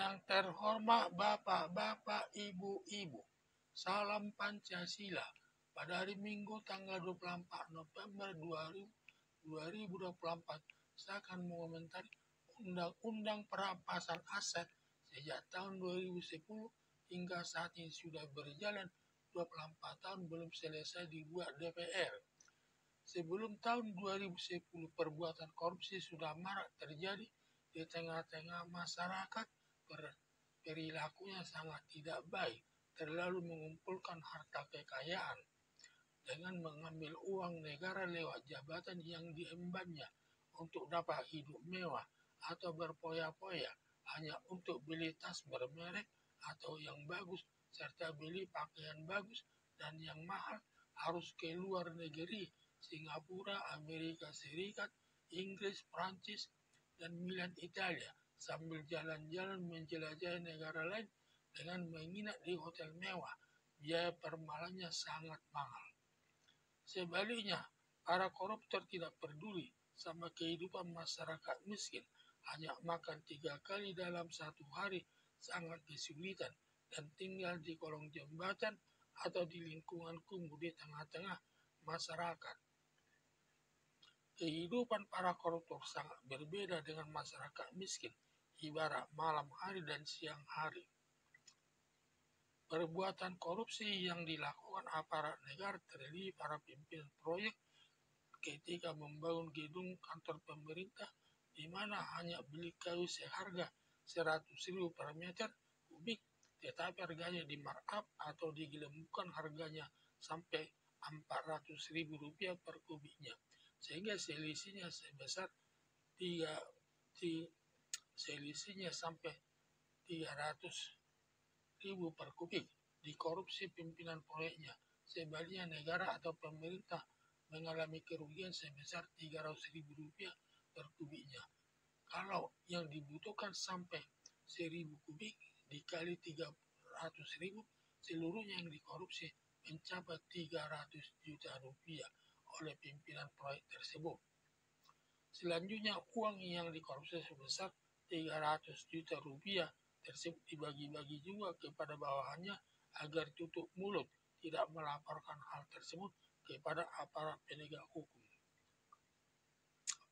Yang terhormat Bapak-Bapak, Ibu-Ibu, salam Pancasila. Pada hari Minggu tanggal 24 November 2024, saya akan mengomentari Undang-Undang Perampasan Aset sejak tahun 2010 hingga saat ini sudah berjalan 24 tahun belum selesai dibuat DPR. Sebelum tahun 2010, perbuatan korupsi sudah marak terjadi di tengah-tengah masyarakat. Perilakunya sangat tidak baik, terlalu mengumpulkan harta kekayaan dengan mengambil uang negara lewat jabatan yang diembannya untuk dapat hidup mewah atau berpoya-poya hanya untuk beli tas bermerek atau yang bagus, serta beli pakaian bagus dan yang mahal harus ke luar negeri, Singapura, Amerika Serikat, Inggris, Prancis, dan Milan, Italia, sambil jalan-jalan menjelajahi negara lain dengan menginap di hotel mewah. Biaya per malamnya sangat mahal. Sebaliknya, para koruptor tidak peduli sama kehidupan masyarakat miskin, hanya makan 3 kali dalam satu hari, sangat kesulitan, dan tinggal di kolong jembatan atau di lingkungan kumuh di tengah-tengah masyarakat. Kehidupan para koruptor sangat berbeda dengan masyarakat miskin, ibarat malam hari dan siang hari. Perbuatan korupsi yang dilakukan aparat negara terdiri para pimpinan proyek ketika membangun gedung kantor pemerintah, di mana hanya beli kayu seharga 100.000 per meter kubik, tetapi harganya di markup atau digelembungkan harganya sampai Rp400.000 per kubiknya, sehingga selisihnya sampai 300.000 per kubik. Dikorupsi pimpinan proyeknya. Sebaliknya, negara atau pemerintah mengalami kerugian sebesar Rp300.000 per kubiknya. Kalau yang dibutuhkan sampai 1.000 kubik dikali 300.000, seluruhnya yang dikorupsi mencapai Rp300 juta oleh pimpinan proyek tersebut. Selanjutnya, uang yang dikorupsi sebesar Rp300 juta tersebut dibagi-bagi juga kepada bawahannya agar tutup mulut, tidak melaporkan hal tersebut kepada aparat penegak hukum.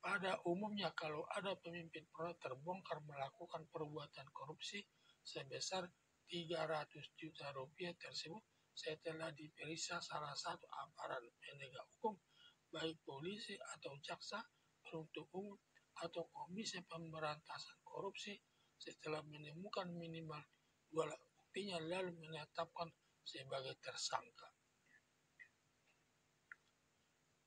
Pada umumnya, kalau ada pemimpin proyek terbongkar melakukan perbuatan korupsi sebesar Rp300 juta tersebut, setelah diperiksa salah satu aparat penegak hukum, baik polisi atau jaksa penuntut umum atau komisi pemberantasan korupsi, setelah menemukan minimal 2 alat buktinya lalu menetapkan sebagai tersangka.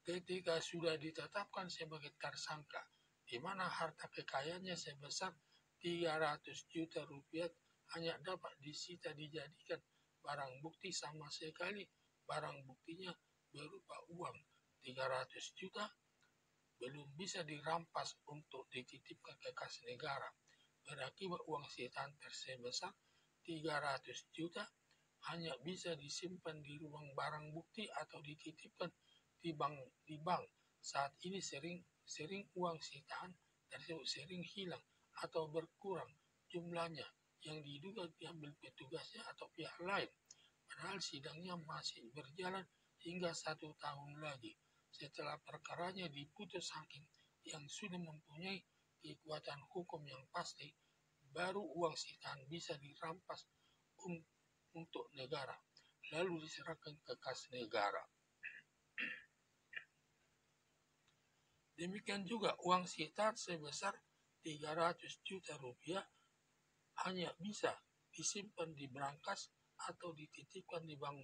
Ketika sudah ditetapkan sebagai tersangka, di mana harta kekayaannya sebesar Rp300 juta hanya dapat disita dijadikan barang bukti sama sekali, barang buktinya berupa uang 300 juta belum bisa dirampas untuk dititipkan ke kas negara. Berakibat uang sitaan tersebesar 300 juta hanya bisa disimpan di ruang barang bukti atau dititipkan di bank. Saat ini sering uang sitaan tersebut sering hilang atau berkurang jumlahnya yang diduga diambil petugasnya atau pihak lain. Padahal sidangnya masih berjalan hingga 1 tahun lagi. Setelah perkaranya diputus hakim yang sudah mempunyai kekuatan hukum yang pasti, baru uang sitaan bisa dirampas untuk negara, lalu diserahkan ke kas negara. Demikian juga uang sitaan sebesar Rp300 juta hanya bisa disimpan di brankas atau dititipkan di bank.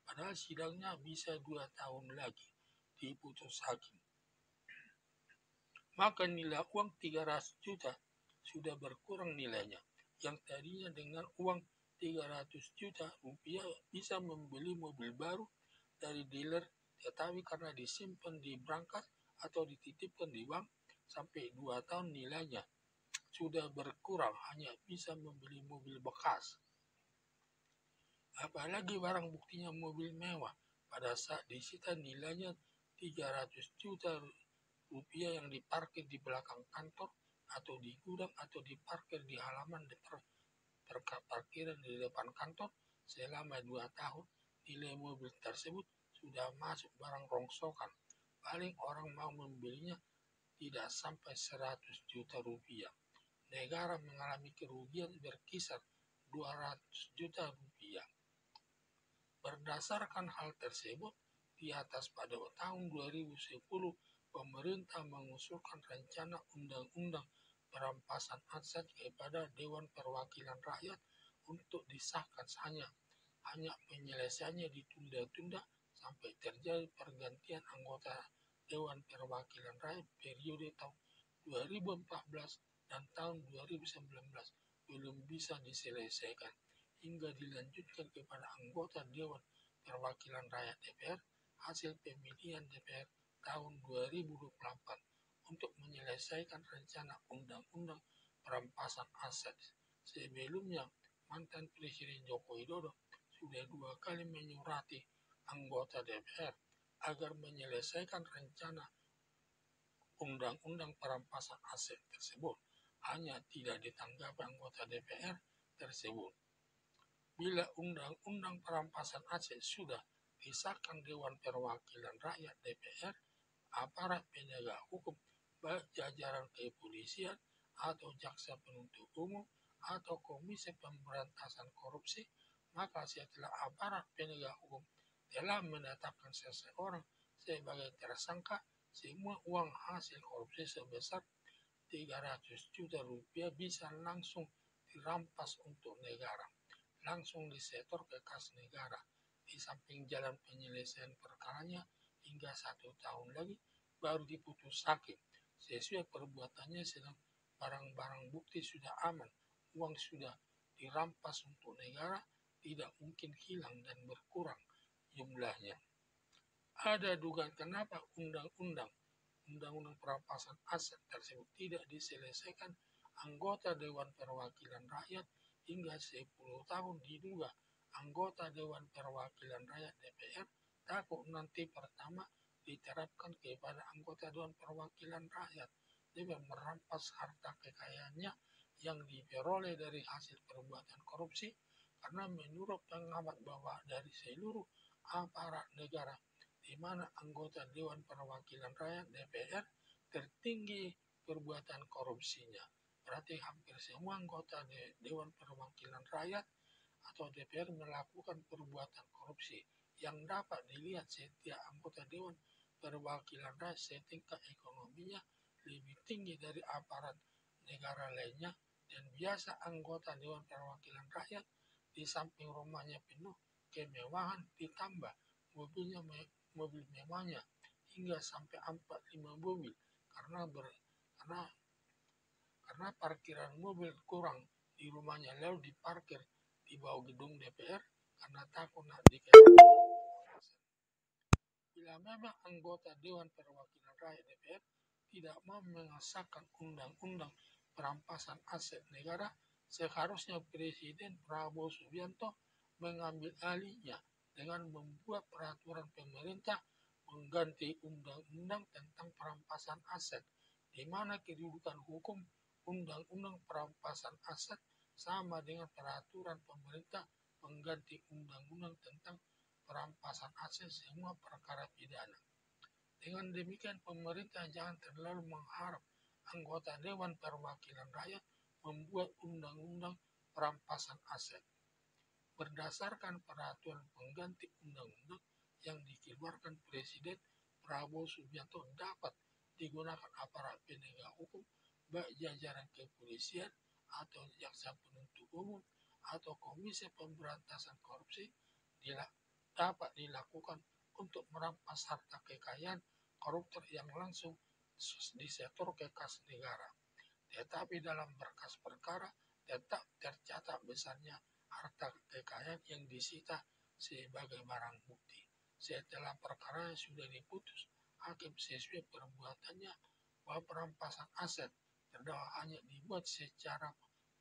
Padahal sidangnya bisa 2 tahun lagi diputus hakim. Maka nilai uang 300 juta sudah berkurang nilainya. Yang tadinya dengan uang Rp300 juta bisa membeli mobil baru dari dealer, tetapi karena disimpan di brankas atau dititipkan di bank sampai 2 tahun nilainya sudah berkurang, hanya bisa membeli mobil bekas. Apalagi barang buktinya mobil mewah, pada saat disita nilainya Rp300 juta yang diparkir di belakang kantor atau di gudang atau diparkir di halaman parkiran di depan kantor selama 2 tahun, nilai mobil tersebut sudah masuk barang rongsokan. Paling orang mau membelinya tidak sampai 100 juta rupiah. Negara mengalami kerugian berkisar 200 juta rupiah. Berdasarkan hal tersebut, di atas pada tahun 2010, pemerintah mengusulkan rencana undang-undang perampasan aset kepada Dewan Perwakilan Rakyat untuk disahkan. Hanya penyelesaiannya ditunda-tunda sampai terjadi pergantian anggota Dewan Perwakilan Rakyat periode tahun 2014 dan tahun 2019 belum bisa diselesaikan hingga dilanjutkan kepada anggota Dewan Perwakilan Rakyat DPR hasil pemilihan DPR tahun 2024 untuk menyelesaikan rencana undang-undang perampasan aset. Sebelumnya, mantan Presiden Joko Widodo sudah 2 kali menyurati anggota DPR agar menyelesaikan rencana undang-undang perampasan aset tersebut, hanya tidak ditanggapi anggota DPR tersebut. Bila undang-undang perampasan aset sudah disahkan Dewan Perwakilan Rakyat DPR, aparat penegak hukum, baik jajaran kepolisian atau jaksa penuntut umum atau Komisi Pemberantasan Korupsi, maka setelah aparat penegak hukum telah menetapkan seseorang sebagai tersangka, semua uang hasil korupsi sebesar 300 juta rupiah bisa langsung dirampas untuk negara, langsung disetor ke kas negara. Di samping jalan penyelesaian perkaranya hingga 1 tahun lagi baru diputus hakim. Sesuai perbuatannya sedang barang-barang bukti sudah aman, uang sudah dirampas untuk negara, tidak mungkin hilang dan berkurang jumlahnya. Ada dugaan kenapa undang-undang perampasan aset tersebut tidak diselesaikan anggota Dewan Perwakilan Rakyat hingga 10 tahun. Diduga anggota Dewan Perwakilan Rakyat DPR takut nanti pertama diterapkan kepada anggota Dewan Perwakilan Rakyat dengan merampas harta kekayaannya yang diperoleh dari hasil perbuatan korupsi, karena menurut pengamat bahwa dari seluruh aparat negara di mana anggota Dewan Perwakilan Rakyat DPR tertinggi perbuatan korupsinya, berarti hampir semua anggota Dewan Perwakilan Rakyat atau DPR melakukan perbuatan korupsi yang dapat dilihat setiap anggota Dewan Perwakilan Rakyat setingkat ekonominya lebih tinggi dari aparat negara lainnya, dan biasa anggota Dewan Perwakilan Rakyat di samping rumahnya penuh kemewahan ditambah mobil mewahnya hingga sampai 4-5 mobil karena parkiran mobil kurang di rumahnya, lalu diparkir di bawah gedung DPR karena takut dikenakan. Bila memang anggota Dewan Perwakilan Rakyat DPR tidak mau mengesahkan undang-undang perampasan aset negara, seharusnya Presiden Prabowo Subianto mengambil alihnya dengan membuat peraturan pemerintah mengganti undang-undang tentang perampasan aset, di mana kedudukan hukum undang-undang perampasan aset sama dengan peraturan pemerintah mengganti undang-undang tentang perampasan aset semua perkara pidana. Dengan demikian, pemerintah jangan terlalu mengharap anggota Dewan Perwakilan Rakyat membuat undang-undang perampasan aset. Berdasarkan peraturan pengganti undang-undang yang dikeluarkan Presiden Prabowo Subianto, dapat digunakan aparat penegak hukum, baik jajaran kepolisian atau jaksa penuntut umum atau Komisi Pemberantasan Korupsi, dapat dilakukan untuk merampas harta kekayaan koruptor yang langsung disetor ke kas negara. Tetapi dalam berkas perkara tetap tercatat besarnya harta kekayaan yang disita sebagai barang bukti. Setelah perkara sudah diputus, hakim sesuai perbuatannya bahwa perampasan aset terdakwa hanya dibuat secara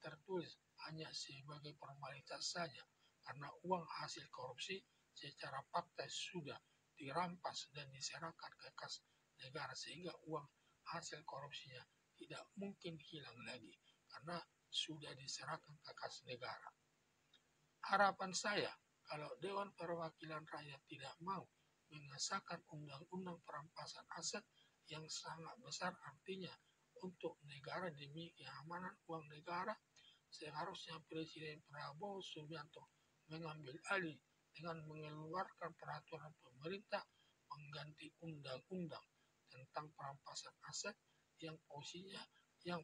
tertulis, hanya sebagai formalitas saja, karena uang hasil korupsi secara fakta sudah dirampas dan diserahkan ke kas negara, sehingga uang hasil korupsinya tidak mungkin hilang lagi karena sudah diserahkan ke kas negara. Harapan saya, kalau Dewan Perwakilan Rakyat tidak mau mengesahkan undang-undang perampasan aset yang sangat besar artinya untuk negara demi keamanan uang negara, seharusnya Presiden Prabowo Subianto mengambil alih dengan mengeluarkan peraturan pemerintah mengganti undang-undang tentang perampasan aset yang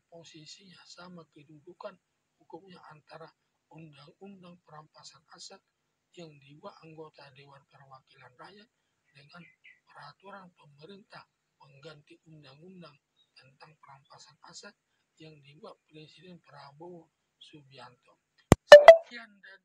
posisinya sama kedudukan hukumnya antara undang-undang perampasan aset yang dibuat anggota Dewan Perwakilan Rakyat dengan peraturan pemerintah mengganti undang-undang tentang perampasan aset yang dibuat Presiden Prabowo Subianto. Sekian dan